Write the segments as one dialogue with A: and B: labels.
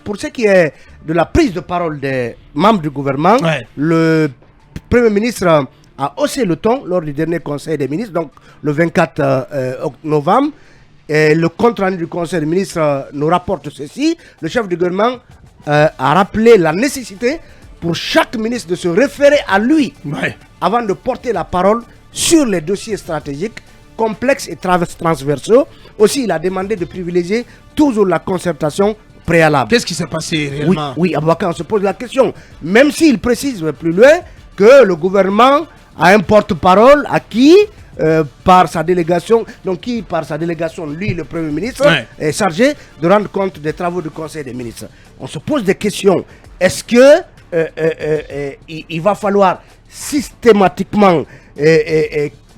A: Pour ce qui est de la prise de parole des membres du gouvernement, le Premier ministre a haussé le ton lors du dernier Conseil des ministres, donc le 24 novembre. Et le compte rendu du Conseil des ministres nous rapporte ceci. Le chef du gouvernement a rappelé la nécessité pour chaque ministre de se référer à lui avant de porter la parole sur les dossiers stratégiques complexes et transversaux. Aussi, il a demandé de privilégier toujours la concertation préalable.
B: Qu'est-ce qui s'est passé réellement?
A: Oui, Aboubacar, on se pose la question. Même s'il précise plus loin que le gouvernement a un porte-parole à qui, par sa délégation, lui, le Premier ministre, est chargé de rendre compte des travaux du Conseil des ministres. On se pose des questions. Est-ce que il va falloir systématiquement,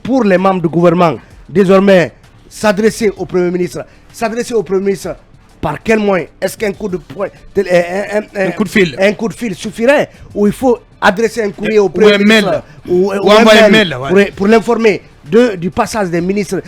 A: pour les membres du gouvernement, désormais s'adresser au Premier ministre, par quel moyen? Est-ce qu'un coup de poing, un coup de fil suffirait? Ou il faut adresser un courrier au Premier ministre ou un mail pour l'informer du passage des ministres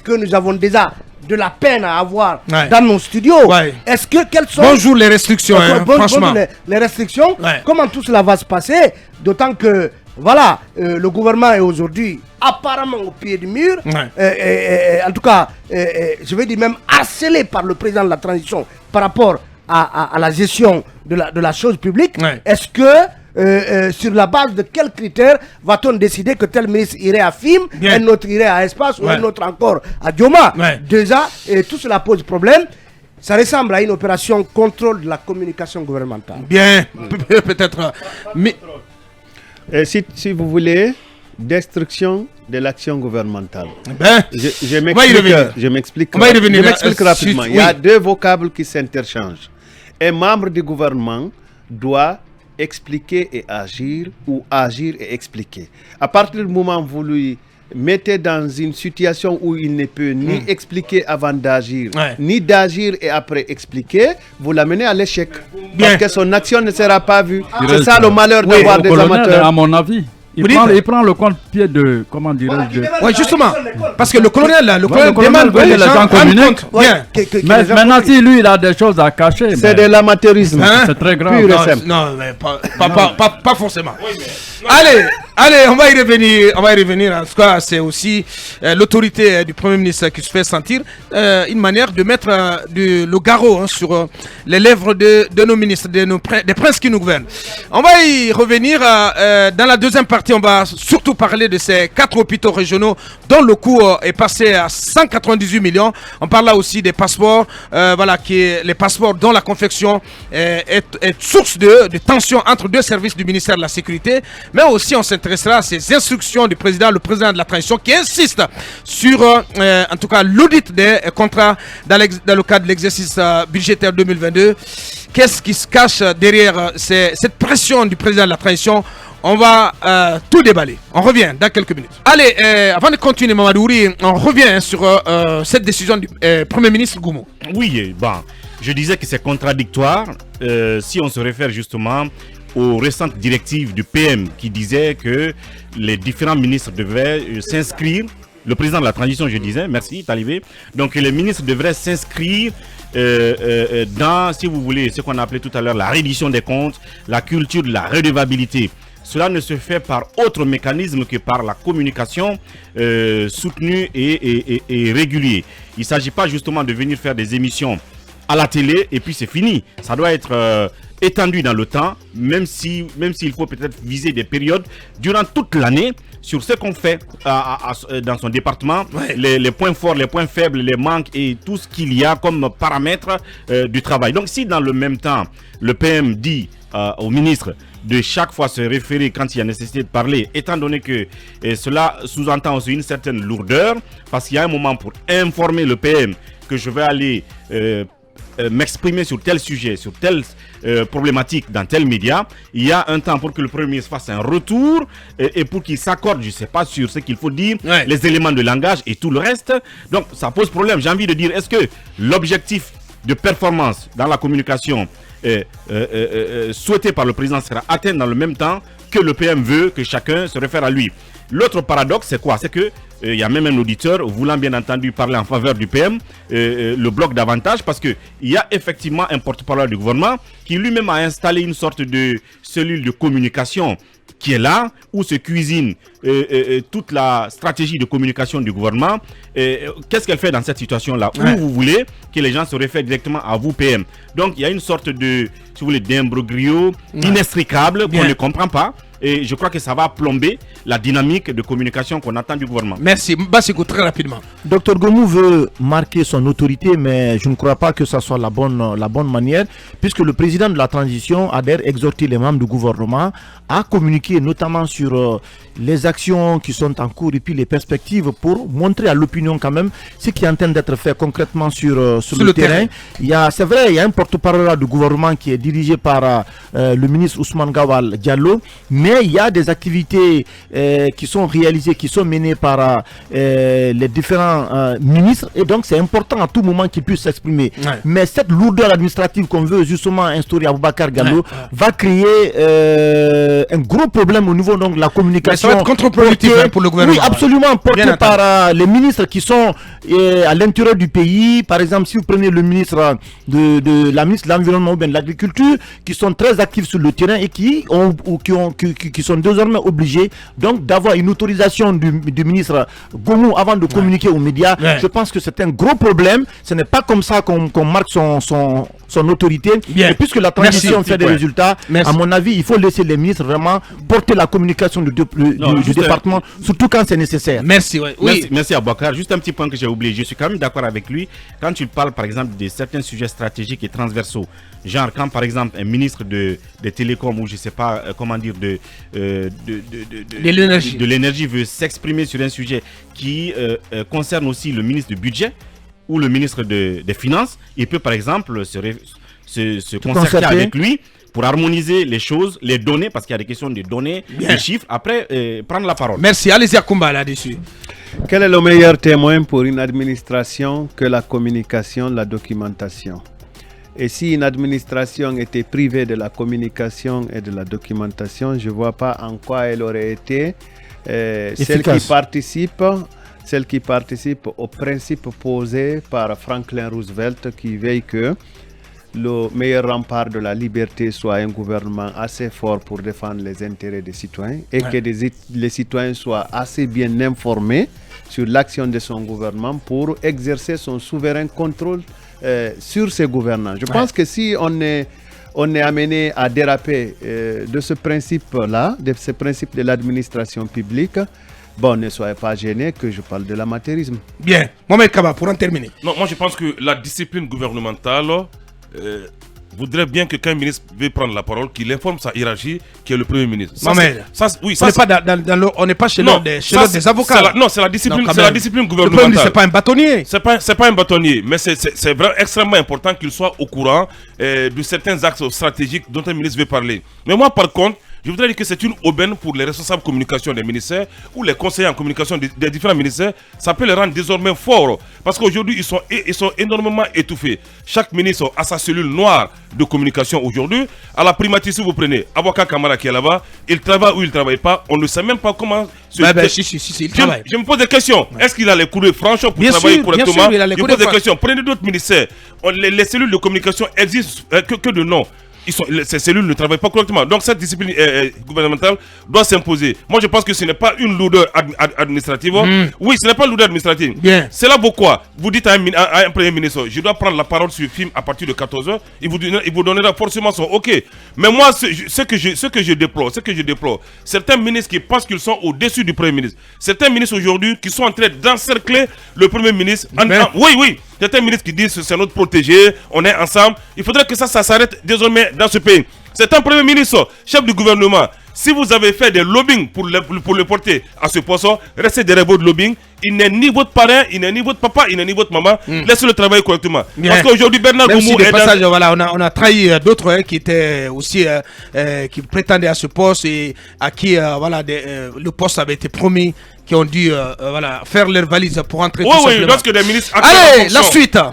A: que nous avons déjà de la peine à avoir dans nos studios. Est-ce que quelles sont...
B: Bonjour les restrictions, franchement.
A: Les restrictions, comment tout cela va se passer? D'autant que, voilà, le gouvernement est aujourd'hui apparemment au pied du mur. En tout cas, je vais dire même harcelé par le président de la transition par rapport à la gestion de la chose publique. Est-ce que, sur la base de quels critères va-t-on décider que tel ministre irait à FIM, un autre irait à Espace ou un autre encore à Dioma? Déjà, tout cela pose problème. Ça ressemble à une opération contrôle de la communication gouvernementale.
B: Bien, peut-être. Mais...
C: Si vous voulez, destruction de l'action gouvernementale. Je m'explique rapidement. Il y a deux vocables qui s'interchangent. Un membre du gouvernement doit expliquer et agir, ou agir et expliquer. À partir du moment où vous lui mettez dans une situation où il ne peut ni expliquer avant d'agir, ni d'agir et après expliquer, vous l'amenez à l'échec. Parce que son action ne sera pas vue. C'est ça le malheur d'avoir des amateurs.
D: À mon avis. Il prend le contre-pied de, comment dirais-je,
B: oui, justement, parce que le colonel demande que les gens communiquent.
D: Mais maintenant, si lui, il a des choses à cacher,
C: c'est de l'amateurisme.
D: C'est très grave.
B: Non, mais pas forcément. Allez, on va y revenir. En tout cas, c'est aussi l'autorité du Premier ministre qui se fait sentir, une manière de mettre le garrot sur les lèvres de nos ministres, des princes qui nous gouvernent. On va y revenir dans la deuxième partie. On va surtout parler de ces 4 hôpitaux régionaux dont le coût est passé à 198 millions. On parle là aussi des passeports, les passeports dont la confection est source de tension entre deux services du ministère de la Sécurité. Mais aussi, on s'intéressera à ces instructions du président, le président de la transition, qui insiste sur, en tout cas, l'audit des contrats dans le cadre de l'exercice budgétaire 2022. Qu'est-ce qui se cache derrière cette pression du président de la transition? On va tout déballer. On revient dans quelques minutes. Allez, avant de continuer, Mamadouri, on revient sur cette décision du Premier ministre Goumou.
E: Oui, je disais que c'est contradictoire si on se réfère justement aux récentes directives du PM qui disaient que les différents ministres devaient s'inscrire. Le président de la transition, je disais, merci, Talibé. Donc les ministres devraient s'inscrire dans, si vous voulez, ce qu'on a appelé tout à l'heure la reddition des comptes, la culture de la redevabilité. Cela ne se fait par autre mécanisme que par la communication soutenue et régulière. Il ne s'agit pas justement de venir faire des émissions à la télé et puis c'est fini. Ça doit être étendu dans le temps, même s'il faut peut-être viser des périodes durant toute l'année sur ce qu'on fait dans son département, les points forts, les points faibles, les manques et tout ce qu'il y a comme paramètres du travail. Donc si dans le même temps, le PM dit au ministre de chaque fois se référer quand il y a nécessité de parler, étant donné que cela sous-entend aussi une certaine lourdeur, parce qu'il y a un moment pour informer le PM que je vais aller m'exprimer sur tel sujet, sur telle problématique dans tel média, il y a un temps pour que le Premier ministre fasse un retour et pour qu'il s'accorde, je ne sais pas, sur ce qu'il faut dire, les éléments de langage et tout le reste. Donc ça pose problème. J'ai envie de dire, est-ce que l'objectif de performance dans la communication souhaité par le président sera atteint dans le même temps que le PM veut que chacun se réfère à lui? L'autre paradoxe, c'est quoi? C'est que il y a même un auditeur voulant bien entendu parler en faveur du PM, le bloc davantage, parce qu'il y a effectivement un porte-parole du gouvernement qui lui-même a installé une sorte de cellule de communication qui est là, où se cuisine toute la stratégie de communication du gouvernement. Qu'est-ce qu'elle fait dans cette situation-là? Où vous voulez que les gens se réfèrent directement à vous, PM. Donc il y a une sorte de, si vous voulez, d'imbroglio inextricable qu'on ne comprend pas. Et je crois que ça va plomber la dynamique de communication qu'on attend du gouvernement.
B: Merci. Bassiko, très rapidement.
F: Dr Gomu veut marquer son autorité, mais je ne crois pas que ça soit la bonne manière, puisque le président de la transition a d'ailleurs exhorté les membres du gouvernement à communiquer notamment sur les actions qui sont en cours et puis les perspectives pour montrer à l'opinion quand même ce qui est en train d'être fait concrètement sur le terrain. C'est vrai, il y a un porte-parole du gouvernement qui est dirigé par le ministre Ousmane Gawal Diallo, mais il y a des activités qui sont réalisées, qui sont menées par les différents ministres, et donc c'est important à tout moment qu'ils puissent s'exprimer. Mais cette lourdeur administrative qu'on veut justement instaurer à Boubacar Gallo va créer un gros problème au niveau donc, de la communication.
B: Mais ça va être contre-productif pour le gouvernement.
F: Oui, absolument, porté par les ministres qui sont à l'intérieur du pays. Par exemple, si vous prenez le ministre de l'Environnement ou bien de l'Agriculture, qui sont très actifs sur le terrain et qui sont désormais obligés donc d'avoir une autorisation du ministre Gomu avant de communiquer aux médias. Je pense que c'est un gros problème. Ce n'est pas comme ça qu'on marque son autorité. Et puisque la transition fait des résultats, à mon avis, il faut laisser les ministres vraiment porter la communication du département, surtout quand c'est nécessaire.
E: Merci. Merci Abouakar. Juste un petit point que j'ai oublié. Je suis quand même d'accord avec lui quand il parle par exemple de certains sujets stratégiques et transversaux. Genre quand par exemple un ministre des télécoms ou je sais pas comment dire de l'énergie veut s'exprimer sur un sujet qui concerne aussi le ministre du budget ou le ministre des finances, il peut par exemple se concerter avec lui pour harmoniser les choses, les données, parce qu'il y a des questions de données, des chiffres, après prendre la parole.
B: Merci, allez-y à Kumba là-dessus.
C: Quel est le meilleur témoin pour une administration que la communication, la documentation? Et si une administration était privée de la communication et de la documentation, je ne vois pas en quoi elle aurait été celle qui participe au principe posé par Franklin Roosevelt qui veille que le meilleur rempart de la liberté soit un gouvernement assez fort pour défendre les intérêts des citoyens et que les citoyens soient assez bien informés sur l'action de son gouvernement pour exercer son souverain contrôle sur ses gouvernants. Je pense que si on est amené à déraper de ce principe-là, de ce principe de l'administration publique, bon, ne soyez pas gênés que je parle de l'amateurisme.
B: Bien. Mohamed Kaba, pour en terminer.
G: Non, moi je pense que la discipline gouvernementale voudrait bien que quand un ministre veut prendre la parole, qu'il informe sa hiérarchie, qui est le Premier ministre.
B: On n'est pas chez l'ordre des avocats.
G: C'est la discipline gouvernementale.
B: C'est pas un bâtonnier.
G: C'est pas un bâtonnier, mais c'est vraiment extrêmement important qu'il soit au courant de certains axes stratégiques dont un ministre veut parler. Mais moi, par contre, je voudrais dire que c'est une aubaine pour les responsables communication des ministères ou les conseillers en communication des différents ministères. Ça peut les rendre désormais forts parce qu'aujourd'hui ils sont énormément étouffés. Chaque ministre a sa cellule noire de communication aujourd'hui. À la primature, si vous prenez Aboka Kamara qui est là-bas, il travaille ou il ne travaille pas, on ne sait même pas comment il travaille. Je me pose des questions. Est-ce qu'il a les courriers franches pour travailler correctement? Je me pose des questions. Prenez d'autres ministères. Les cellules de communication existent que de nom. Ces cellules ne travaillent pas correctement. Donc cette discipline gouvernementale doit s'imposer. Moi je pense que ce n'est pas une lourdeur administrative. Oui, ce n'est pas une lourdeur administrative. C'est là pourquoi vous dites à un premier ministre, je dois prendre la parole sur le film à partir de 14h. Il vous donnera forcément son OK. Mais moi ce que je déplore, certains ministres qui pensent qu'ils sont au-dessus du premier ministre. Certains ministres aujourd'hui qui sont en train d'encercler le premier ministre. Oui. Certains ministres qui disent que c'est notre protégé, on est ensemble. Il faudrait que ça s'arrête désormais dans ce pays. C'est un premier ministre, chef du gouvernement. Si vous avez fait des lobbying pour le porter à ce poste, restez derrière votre lobbying. Il n'est ni votre parrain, il n'est ni votre papa, il n'est ni votre maman. Laissez-le travailler correctement. Parce qu'aujourd'hui, Bernard Goumou est
B: on a trahi d'autres qui étaient aussi qui prétendaient à ce poste et à qui le poste avait été promis, qui ont dû faire leur valise pour entrer.
G: Lorsque des ministres.
B: Allez, la suite.